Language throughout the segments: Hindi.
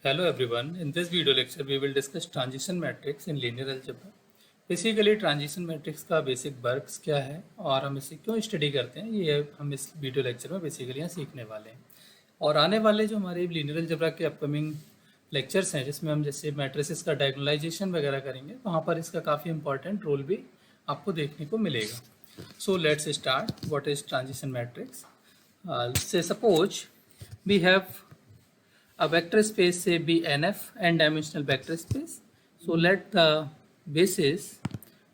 Hello everyone. In this video lecture, we will discuss transition matrix in linear algebra. Basically transition matrix का बेसिक वर्क्स क्या है और हम इसे क्यों स्टडी करते हैं, ये हम इस वीडियो लेक्चर में बेसिकली यहाँ सीखने वाले हैं। और आने वाले जो हमारे लिनियर अलजेब्रा के अपकमिंग लेक्चर्स हैं, जिसमें हम जैसे मैट्रिसेस का डायगोनलाइजेशन वगैरह करेंगे, वहाँ पर इसका काफ़ी इंपॉर्टेंट रोल भी आपको देखने को मिलेगा। So let's start. What is transition matrix? So suppose we have a vector space say be nf n dimensional vector space. So let the bases,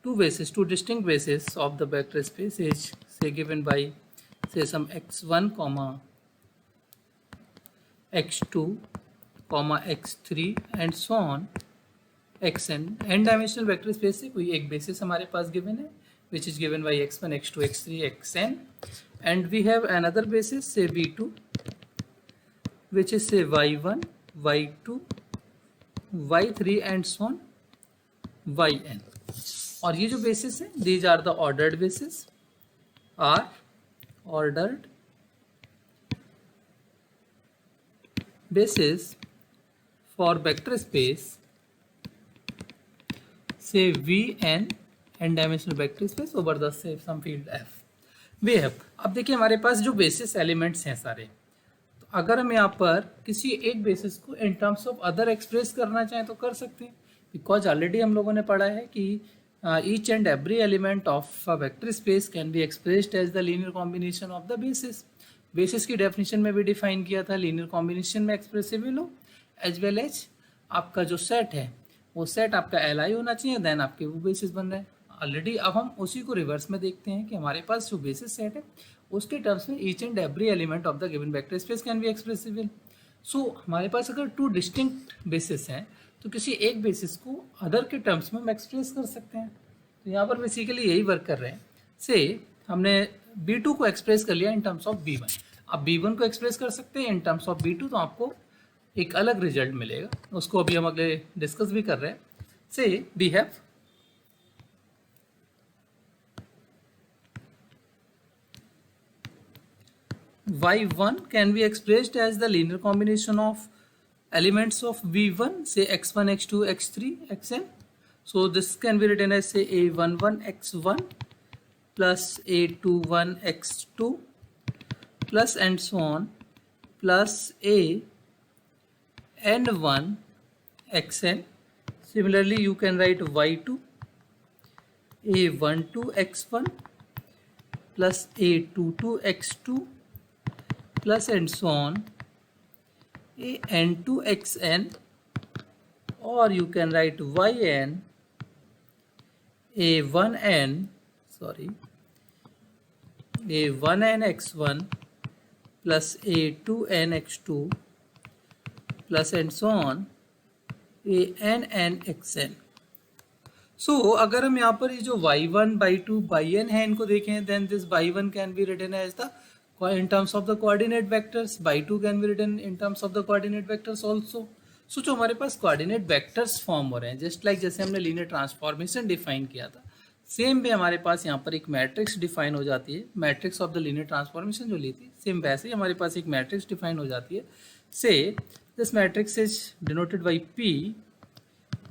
two distinct bases of the vector space is say given by say some x1 comma x2 comma x3 and so on xn n dimensional vector space से कोई एक basis हमारे पास given है which is given by x1 x2 x3 xn and we have another basis say b2 which is say y1, y2, y3 and so on yn. और ये जो basis है, these are the ordered basis, are ordered basis for vector space say Vn n dimensional vector space over the say some field f. We have, अब देखिए हमारे पास जो बेसिस एलिमेंट्स हैं सारे, अगर हम यहाँ पर किसी एक बेसिस को इन टर्म्स ऑफ अदर एक्सप्रेस करना चाहें तो कर सकते हैं, बिकॉज ऑलरेडी हम लोगों ने पढ़ा है कि each and every element of a vector space can be expressed as the linear combination of the basis. Basis की डेफिनेशन में भी डिफाइन किया था, लीनियर कॉम्बिनेशन में एक्सप्रेसिबल हो एज वेल एज आपका जो सेट है वो सेट आपका एल होना चाहिए, देन आपके वो बेसिस बन रहे हैं ऑलरेडी। अब हम उसी को रिवर्स में देखते हैं कि हमारे पास जो बेसिस सेट है उसके टर्म्स में each and every element of the given vector space can be expressible. So हमारे पास अगर टू डिस्टिंक्ट बेसिस हैं तो किसी एक बेसिस को अदर के टर्म्स में हम एक्सप्रेस कर सकते हैं। तो यहाँ पर बेसिकली यही वर्क कर रहे हैं। से हमने B2 को एक्सप्रेस कर लिया इन टर्म्स ऑफ B1, अब B1 को एक्सप्रेस कर सकते हैं इन टर्म्स ऑफ B2, तो आपको एक अलग रिजल्ट मिलेगा, उसको अभी हम अगले डिस्कस भी कर रहे हैं। से we have y1 can be expressed as the linear combination of elements of v1 say x1 x2 x3 xn. So this can be written as say a11 x1 plus a21 x2 plus and so on plus a n1 xn. Similarly you can write y2 a12 x1 plus a22 x2 plus and so on a n2 xn, or you can write yn a1n a1n x1 plus a2n x2 plus and so on a nn xn. सो अगर हम यहाँ पर ये जो y1 y2 yn है इनको देखें, then this y1 can be written as the in terms of the coordinate vectors, y2 can be written in terms of the coordinate vectors also. So जो हमारे पास coordinate vectors फॉर्म हो रहे हैं, जस्ट लाइक जैसे हमने लीनियर ट्रांसफॉर्मेशन डिफाइन किया था, सेम भी हमारे पास यहाँ पर एक मैट्रिक्स डिफाइन हो जाती है, matrix of the linear transformation जो ली थी, सेम वैसे ही हमारे पास एक मैट्रिक्स डिफाइन हो जाती है। से this matrix is denoted by P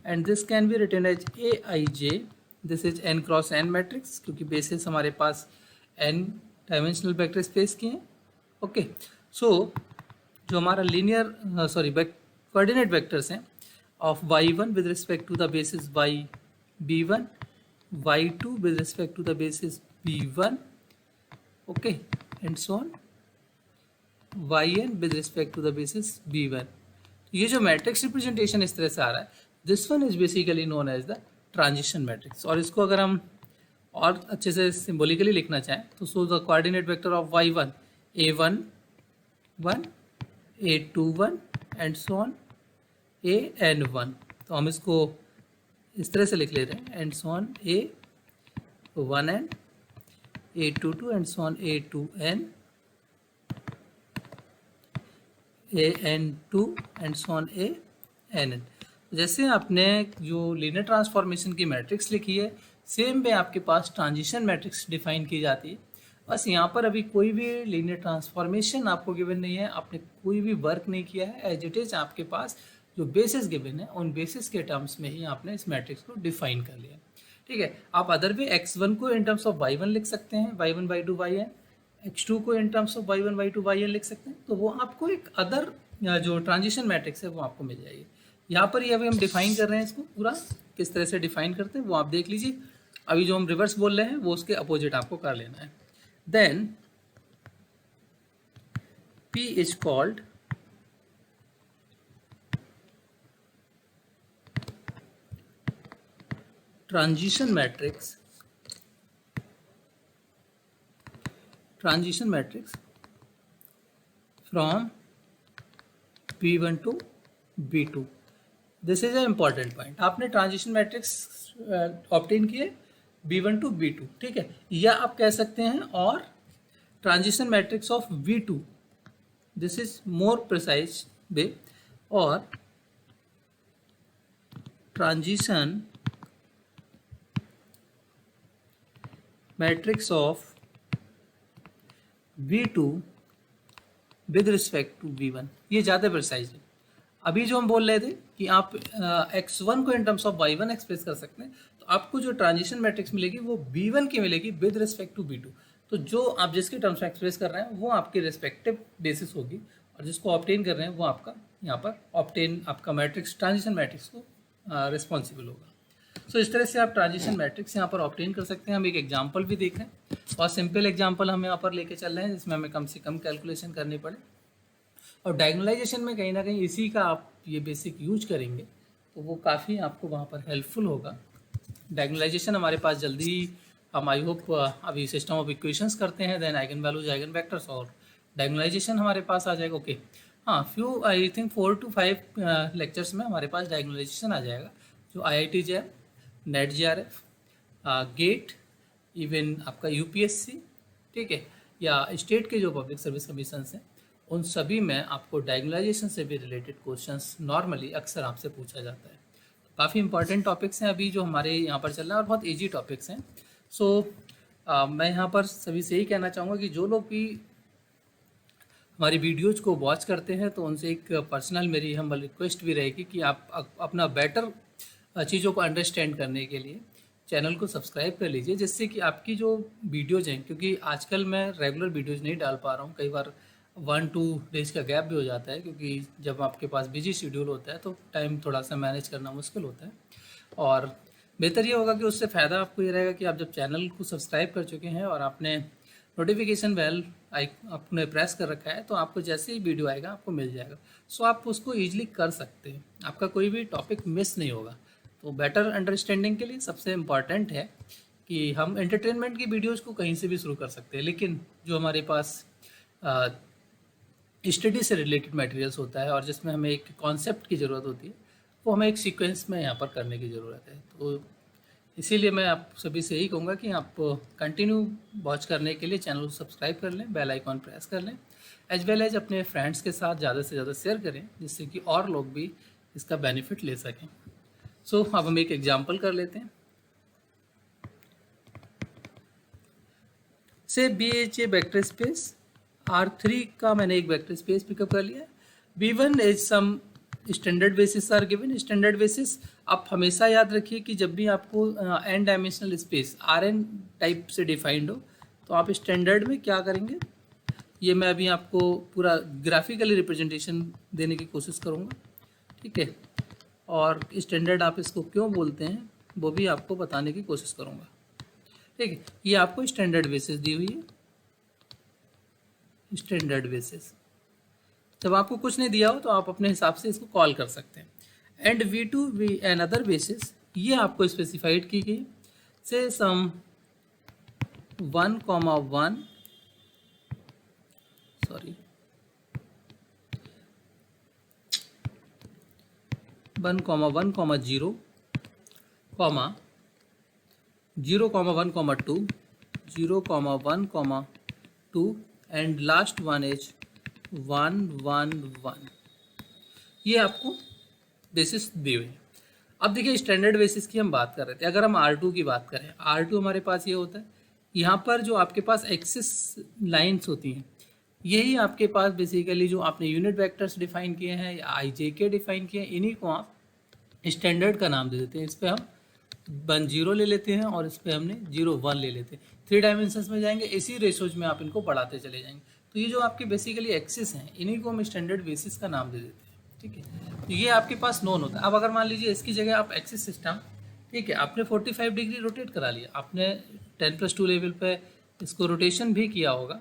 and this can be written as aij. This is n cross n matrix, क्योंकि बेसिस हमारे पास n डायमेंशनल वेक्टर स्पेस की हैं। ओके, सो जो हमारा लीनियर कोऑर्डिनेट वेक्टर्स हैं of y1 with respect to the basis b1, y2 with respect to the basis b1, okay and so on yn with respect to the basis b1। ये जो मैट्रिक्स रिप्रेजेंटेशन इस तरह से आ रहा है, this one is basically known as the transition matrix. और इसको अगर हम और अच्छे से सिंबॉलिकली लिखना चाहें तो so the coordinate vector of y1 a11 a21 and so on an1, तो हम इसको इस तरह से लिख लेते हैं and so on a1n a22 and so on a2n an2 and so on ann। जैसे आपने जो लीनियर ट्रांसफॉर्मेशन की मैट्रिक्स लिखी है, सेम में आपके पास ट्रांजिशन मैट्रिक्स डिफाइन की जाती है। बस यहाँ पर अभी कोई भी लीनियर ट्रांसफॉर्मेशन आपको गिवन नहीं है, आपने कोई भी वर्क नहीं किया है, एज इट इज आपके पास जो बेसिस गिवन है उन बेसिस के टर्म्स में ही आपने इस मैट्रिक्स को डिफाइन कर लिया। ठीक है, आप अदर वे x1 को इन टर्म्स ऑफ y1 लिख सकते हैं, y1 y2 yn, x2 को इन terms of y1 y2 yn लिख सकते हैं, तो वो आपको एक अदर जो ट्रांजिशन मैट्रिक्स है वो आपको मिल जाएगी। यहाँ पर ये अभी हम डिफाइन कर रहे हैं इसको पूरा, किस तरह से डिफाइन करते हैं वो आप देख लीजिए। अभी जो हम रिवर्स बोल रहे हैं वो उसके अपोजिट आपको कर लेना है। Then P is called transition matrix from B1 to B2। This is a important point. आपने ट्रांजिशन मैट्रिक्स ऑब्टेन किए B1 to B2, ठीक है, या आप कह सकते हैं और transition matrix of V2, this is more precise way, और transition matrix of V2 with respect to V1, ये ज़्यादा प्रिसाइज है। अभी जो हम बोल रहे थे कि आप x1 को इन टर्म्स ऑफ y1 एक्सप्रेस कर सकते हैं, तो आपको जो ट्रांजिशन मैट्रिक्स मिलेगी वो B1 की मिलेगी विद रिस्पेक्ट टू B2। तो जो आप जिसके टर्म्स में एक्सप्रेस कर रहे हैं वो आपके रिस्पेक्टिव बेसिस होगी, और जिसको ऑब्टेन कर रहे हैं वो आपका यहाँ पर ऑब्टेन आपका मैट्रिक्स ट्रांजिशन मैट्रिक्स को रिस्पॉन्सिबल होगा। सो इस तरह से आप ट्रांजिशन मैट्रिक्स यहाँ पर ऑब्टेन कर सकते हैं। हम एक एग्जाम्पल भी देख रहे हैं, और सिंपल एग्जाम्पल हम यहाँ पर लेके चल रहे हैं जिसमें हमें कम से कम कैलकुलेशन करनी पड़े, और डायगोनलाइजेशन में कहीं ना कहीं इसी का आप ये बेसिक यूज करेंगे तो वो काफ़ी आपको वहाँ पर हेल्पफुल होगा। डायगोनलाइजेशन हमारे पास जल्दी ही हम आई होप अभी सिस्टम ऑफ इक्वेशंस करते हैं, then eigen values eigen vectors और डायगोनलाइजेशन हमारे पास आ जाएगा। ओके, हाँ, few I think 4 to 5 lectures में हमारे पास डायगोनलाइजेशन आ जाएगा, जो IIT JEM, NET JRF, GATE, even आपका UPSC, ठीक है, या स्टेट के जो पब्लिक सर्विस कमीशंस हैं उन सभी में आपको डायगोनलाइजेशन से भी रिलेटेड क्वेश्चंस नॉर्मली अक्सर आपसे पूछा जाता है। काफ़ी इंपॉर्टेंट टॉपिक्स हैं अभी जो हमारे यहाँ पर चल रहा है, और बहुत इजी टॉपिक्स हैं। सो मैं यहाँ पर सभी से ही कहना चाहूँगा कि जो लोग भी हमारी वीडियोज़ को वॉच करते हैं तो उनसे एक पर्सनल मेरी हम्बल रिक्वेस्ट भी रहेगी कि आप अपना बेटर चीज़ों को अंडरस्टैंड करने के लिए चैनल को सब्सक्राइब कर लीजिए, जिससे कि आपकी जो वीडियोज़ हैं, क्योंकि आजकल मैं रेगुलर वीडियोज़ नहीं डाल पा रहा हूँ, कई बार 1-2 डेज का गैप भी हो जाता है, क्योंकि जब आपके पास बिजी शेड्यूल होता है तो टाइम थोड़ा सा मैनेज करना मुश्किल होता है। और बेहतर ये होगा कि उससे फ़ायदा आपको ये रहेगा कि आप जब चैनल को सब्सक्राइब कर चुके हैं और आपने नोटिफिकेशन बेल आपने प्रेस कर रखा है, तो आपको जैसे ही वीडियो आएगा आपको मिल जाएगा। सो आप उसको ईजिली कर सकते हैं, आपका कोई भी टॉपिक मिस नहीं होगा। तो बेटर अंडरस्टैंडिंग के लिए सबसे इम्पॉर्टेंट है कि हम एंटरटेनमेंट की वीडियोज़ को कहीं से भी शुरू कर सकते हैं, लेकिन जो हमारे पास स्टडी से रिलेटेड मटेरियल्स होता है और जिसमें हमें एक कॉन्सेप्ट की ज़रूरत होती है, वो हमें एक सीक्वेंस में यहाँ पर करने की ज़रूरत है। तो इसीलिए मैं आप सभी से यही कहूँगा कि आप कंटिन्यू वॉच करने के लिए चैनल को सब्सक्राइब कर लें, बेल आइकॉन प्रेस कर लें, एज वेल एज अपने फ्रेंड्स के साथ ज़्यादा से ज़्यादा शेयर करें, जिससे कि और लोग भी इसका बेनिफिट ले सकें। सो अब हम एक एग्जाम्पल कर लेते हैं। से BHA वेक्टर स्पेस R3 का मैंने एक वेक्टर स्पेस पिकअप कर लिया। B1 is some standard basis are given. Standard basis आप हमेशा याद रखिए कि जब भी आपको n dimensional space Rn type से डिफाइंड हो तो आप स्टैंडर्ड में क्या करेंगे, ये मैं अभी आपको पूरा ग्राफिकली रिप्रेजेंटेशन देने की कोशिश करूँगा, ठीक है, और स्टैंडर्ड आप इसको क्यों बोलते हैं वो भी आपको बताने की कोशिश करूँगा, ठीक है। ये आपको स्टैंडर्ड बेसिस दी हुई है, स्टैंडर्ड बेसिस। जब आपको कुछ नहीं दिया हो तो आप अपने हिसाब से इसको कॉल कर सकते हैं। एंड V2 अनदर बेसिस, ये आपको स्पेसिफाइड की गई, से सम 1,1 sorry 1,1,0 0,1,2 0,1,2 and last one is 1,1,1। ये आपको बेसिस दी हुई है। अब देखिए स्टैंडर्ड बेसिस की हम बात कर रहे थे, अगर हम R2 की बात करें, R2 हमारे पास ये होता है, यहाँ पर जो आपके पास एक्सिस लाइंस होती हैं यही आपके पास बेसिकली जो आपने यूनिट वेक्टर्स डिफाइन किए हैं या आई जे के डिफाइन किए हैं, इन्हीं को आप स्टैंडर्ड का नाम दे देते हैं। इस पर हम 10 ले लेते हैं और इस पर हमने 01 ले लेते हैं। 3 डायमेंशंस में जाएंगे, इसी रेशोज में आप इनको बढ़ाते चले जाएंगे। तो ये जो आपके बेसिकली एक्सिस हैं, इन्हीं को हम स्टैंडर्ड बेसिस का नाम दे देते हैं। ठीक है, तो ये आपके पास नोन होता है। अब अगर मान लीजिए इसकी जगह आप एक्सिस सिस्टम, ठीक है, आपने 45 डिग्री रोटेट करा लिया, आपने 10+2 लेवल पे इसको रोटेशन भी किया होगा।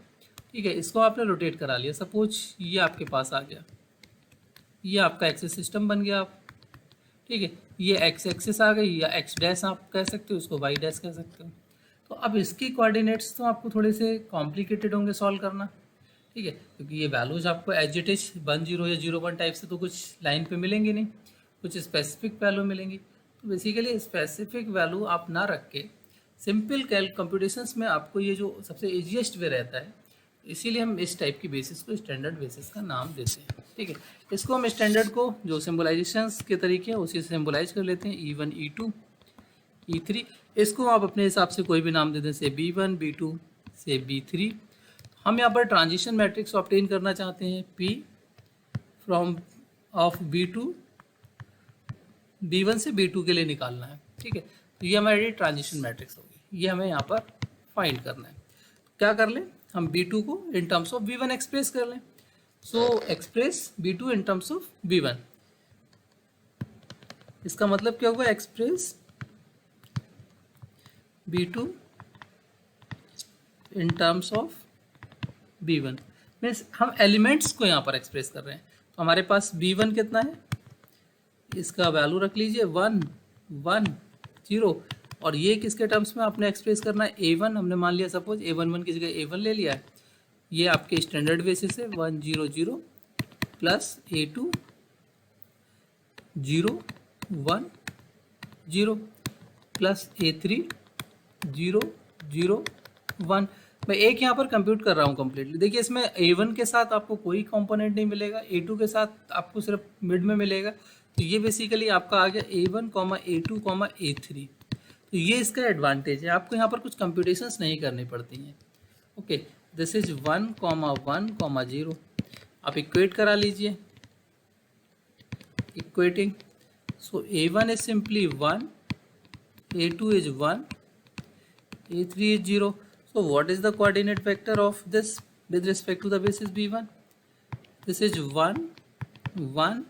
ठीक है, इसको आपने रोटेट करा लिया, सपोज ये आपके पास आ गया, ये आपका एक्सिस सिस्टम बन गया। आप ठीक है, ये एक्स एक्सिस आ गई, या एक्स डैश आप कह सकते हो, उसको वाई डैश कह सकते हो। तो अब इसकी कोऑर्डिनेट्स तो आपको थोड़े से कॉम्प्लिकेटेड होंगे सॉल्व करना। ठीक है, क्योंकि ये वैल्यूज आपको एज इट इज 10 या 01 टाइप से तो कुछ लाइन पे मिलेंगे नहीं, कुछ स्पेसिफिक वैल्यू मिलेंगी। तो बेसिकली स्पेसिफिक वैल्यू आप ना रख के सिंपल कंप्यूटेशंस में आपको ये जो सबसे ईजीएस्ट वे रहता है, इसीलिए हम इस टाइप की बेसिस को स्टैंडर्ड बेसिस का नाम देते हैं। ठीक है, इसको हम स्टैंडर्ड को जो सिम्बलाइजेशंस के तरीके हैं उसी से सिम्बलाइज कर लेते हैं, E1 E2 E3। इसको आप अपने हिसाब से कोई भी नाम दे दें, से B1 B2 से B3। हम यहाँ पर ट्रांजिशन मैट्रिक्स ऑब्टेन करना चाहते हैं, P from of B2 B1 से B2 के लिए निकालना है। ठीक है, तो ये हमारी ट्रांजिशन मैट्रिक्स होगी, ये हमें यहाँ पर फाइंड करना है। क्या कर लें, हम B2 को इन टर्म्स ऑफ B1 एक्सप्रेस कर लें। So express B2 in terms of B1, इसका मतलब क्या हुआ, express B2 in terms of B1 means हम एलिमेंट्स को यहाँ पर एक्सप्रेस कर रहे हैं। तो हमारे पास B1 कितना है, इसका वैल्यू रख लीजिए 1 1 0, और ये किसके टर्म्स में आपने एक्सप्रेस करना है, A1 हमने मान लिया, सपोज A11 की जगह A1 ले लिया है। ये आपके स्टैंडर्ड बेसिस है 1 0 0 प्लस A2 0 1 0 प्लस A3 0 0 1। मैं एक यहाँ पर कंप्यूट कर रहा हूँ कम्प्लीटली। देखिए इसमें A1 के साथ आपको कोई कंपोनेंट नहीं मिलेगा, A2 के साथ आपको सिर्फ मिड में मिलेगा। तो ये बेसिकली आपका आ गया A1, A2, A3। तो ये इसका एडवांटेज है, आपको यहाँ पर कुछ कंप्यूटेशंस नहीं करनी पड़ती हैं। Okay, this is 1, 1, 0। आप इक्वेट करा लीजिए, equating. So A1 is simply 1, A2 is 1, A3 is 0. So what is the coordinate vector of this with respect to the basis B1? This is 1, 1,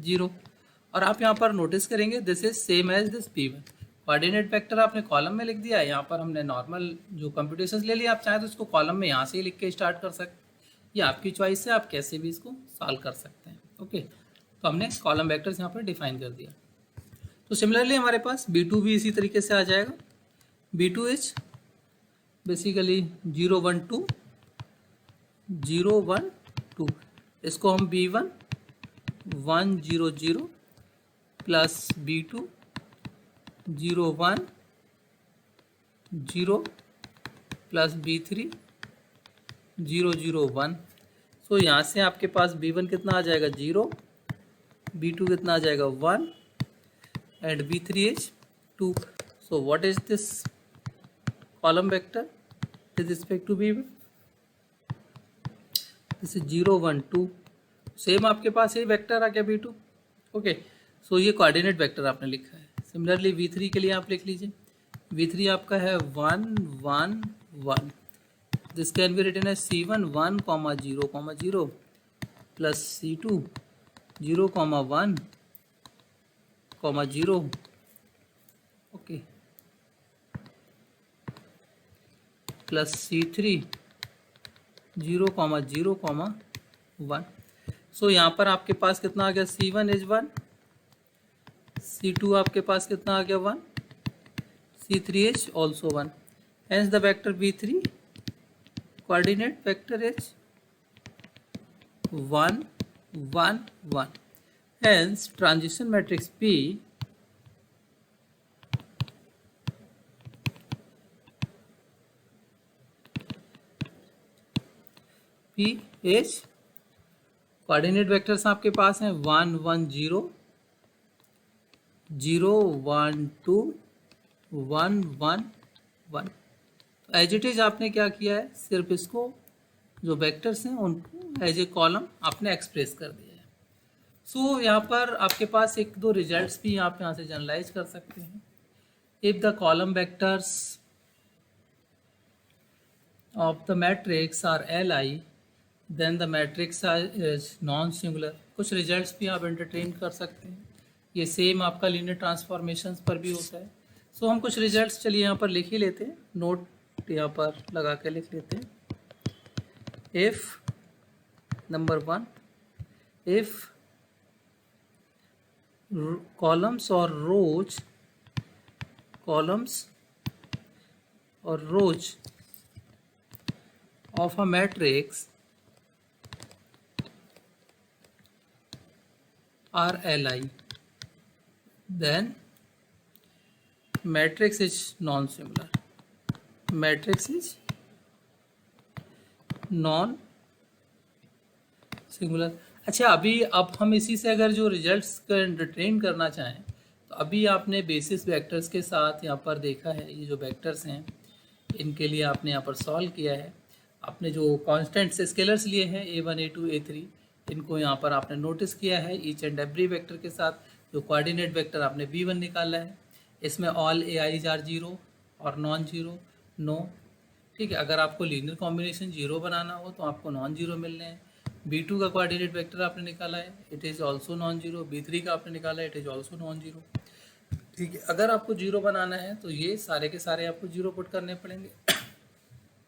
0. और आप यहाँ पर नोटिस करेंगे this is same as this B1। Coordinate vector आपने कॉलम में लिख दिया है, यहाँ पर हमने नॉर्मल जो कंप्यूटेशंस ले लिया। आप चाहें तो इसको कॉलम में यहाँ से ही लिख के स्टार्ट कर सकते हैं, ये आपकी चॉइस है, आप कैसे भी इसको सॉल्व कर सकते हैं। ओके, तो हमने कॉलम वेक्टर्स यहाँ पर डिफाइन कर दिया। तो सिमिलरली हमारे पास B2 भी इसी तरीके से आ जाएगा। B2 is basically 0 1 2 0 1 2। इसको हम B1 1 0 0 plus B2 0 1 0 plus B3 0 0 1। So यहाँ से आपके पास B1 कितना आ जाएगा 0, B2 कितना आ जाएगा 1 and B3 is 2. So what is this column vector with respect to B1? This is 0 1 2। Same आपके पास ये वेक्टर आ गया B2। ओके, सो ये कोऑर्डिनेट वेक्टर आपने लिखा है। सिमिलरली V3 के लिए आप लिख लीजिए, V3 आपका है 1 1 1। This can be written as C1 1, 0, 0 plus C2 0, 1, 0। Okay, plus C3 0, 0, 1। So यहाँ पर आपके पास कितना आ गया, C1 इज 1, C2 आपके पास कितना आ गया 1, C3 is also 1। Hence the vector B3 coordinate vector is 1 1 1। Hence, transition matrix P is coordinate vectors आपके पास हैं 1 1 0 0 1 2 1 1 1। तो एज इट इज आपने क्या किया है, सिर्फ इसको जो वेक्टर्स हैं उनको एज ए कॉलम आपने एक्सप्रेस कर दिया है। सो यहाँ पर आपके पास एक दो रिजल्ट्स भी आप यहाँ से जनरलाइज कर सकते हैं। If the column vectors of the matrix are Li, then the matrix is non singular. कुछ रिजल्ट्स भी आप एंटरटेन कर सकते हैं। ये सेम आपका लीनियर ट्रांसफॉर्मेशंस पर भी होता है। सो हम कुछ रिजल्ट्स चलिए यहाँ पर लिख ही लेते हैं, नोट यहाँ पर लगा के लिख लेते हैं। If number 1, if columns or rows of a matrix are Li, then matrix is non-singular. Matrix is non-singular। अच्छा, अभी अब हम इसी से अगर जो रिजल्ट्स का एंटरटेन करना चाहें तो अभी आपने बेसिस वेक्टर्स के साथ यहाँ पर देखा है, ये जो वेक्टर्स हैं इनके लिए आपने यहाँ पर सॉल्व किया है। आपने जो कॉन्स्टेंट्स स्केलर्स लिए हैं A1 A2 A3, इनको यहाँ पर आपने नोटिस किया है। ईच एंड एवरी वेक्टर के साथ जो कोऑर्डिनेट वेक्टर आपने B1 निकाला है, इसमें ऑल AIs आर 0 और नॉन जीरो नो। ठीक है, अगर आपको लीनियर कॉम्बिनेशन 0 बनाना हो तो आपको नॉन जीरो मिलने हैं। B2 का कोऑर्डिनेट वेक्टर आपने निकाला है, it is also non zero. B3 का आपने निकाला है, it is also non zero. ठीक है, अगर आपको 0 बनाना है तो ये सारे के सारे आपको 0 पुट करने पड़ेंगे।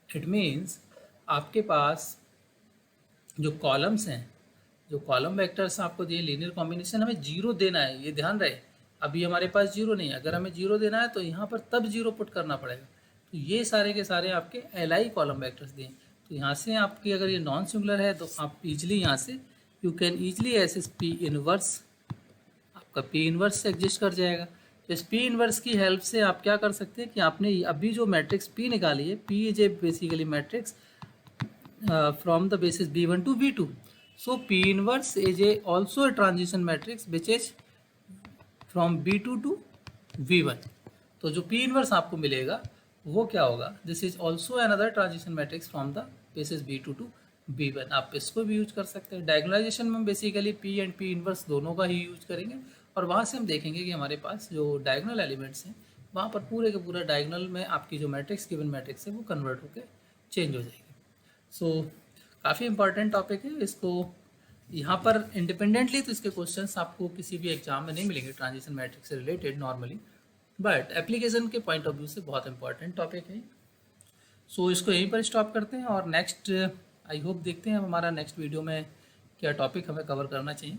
इट मीन्स आपके पास जो कॉलम्स हैं, जो कॉलम वेक्टर्स आपको दिए लीनियर कॉम्बिनेशन, हमें 0 देना है, ये ध्यान रहे। अभी हमारे पास 0 नहीं है, अगर हमें 0 देना है तो यहाँ पर तब 0 पुट करना पड़ेगा। तो ये सारे के सारे आपके Li कॉलम वेक्टर्स दिए। तो यहाँ से आपकी अगर ये नॉन सिंगुलर है तो आप इजली यहाँ से you can easily S P inverse, आपका P इनवर्स एग्जिस्ट कर जाएगा। तो इस P इनवर्स की हेल्प से आप क्या कर सकते हैं कि आपने अभी जो मैट्रिक्स P निकाली है, P is a basically matrix from the basis B1 to B2. So P inverse is also a transition matrix which is from B2 to V1. तो जो P inverse आपको मिलेगा वो क्या होगा, this is also another transition matrix from the basis B2 to B1। आप इसको भी यूज कर सकते हैं। डायगोनलाइजेशन में basically P and P inverse दोनों का ही यूज करेंगे और वहाँ से हम देखेंगे कि हमारे पास जो डायगोनल एलिमेंट्स हैं वहाँ पर पूरे के पूरा डायगोनल में आपकी जो मैट्रिक्स गिवन मैट्रिक्स है वो कन्वर्ट होकर चेंज हो जाएगी। सो काफ़ी इंपॉर्टेंट टॉपिक है। इसको यहाँ पर इंडिपेंडेंटली तो इसके क्वेश्चंस आपको किसी भी एग्जाम में नहीं मिलेंगे ट्रांजिशन मैट्रिक्स से रिलेटेड नॉर्मली, बट एप्लीकेशन के पॉइंट ऑफ व्यू से बहुत इंपॉर्टेंट टॉपिक है। सो इसको यहीं पर स्टॉप करते हैं और नेक्स्ट आई होप देखते हैं हमारा नेक्स्ट वीडियो में क्या टॉपिक हमें कवर करना चाहिए।